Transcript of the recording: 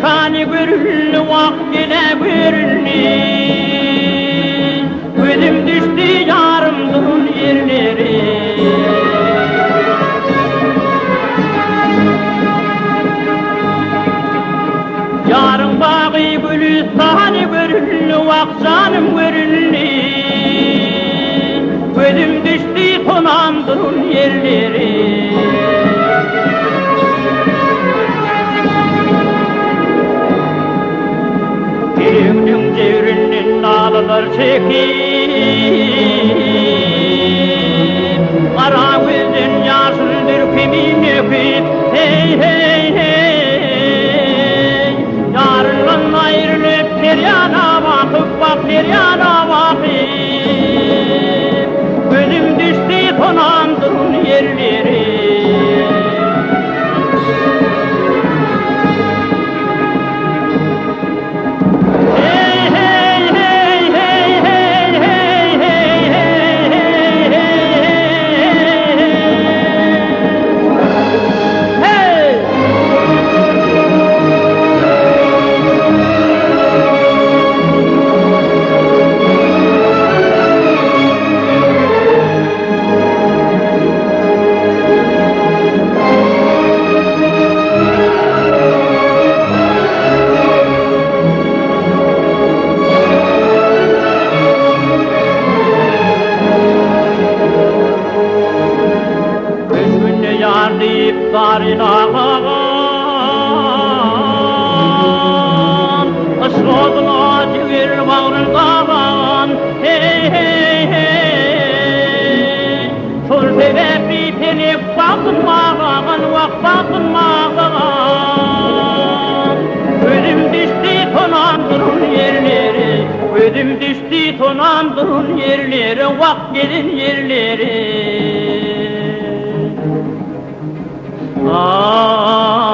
kani görüllü vak gele görülni. Gözüm düştü yarımdın yerleri. Yarın bağı gülistanı görüllü vak canım görülni. Gözüm düştü tonandın yerleri. Birinin devrinin dağlılar çekip kara gözün yaşını dürkümün öpüp hey hey hey yarından ayrılıp deryana bakıp bak deryana bakıp gözüm düştü tonandın yerleri. Deyip darın ağan Aşkodun acı bir bağrın dağan Hey hey hey Sol sebepli telif bakınmağın Vak bakınmağın Gözüm düştü tonandırın yerleri Gözüm düştü tonandırın yerleri Vak gelin yerleri. Ah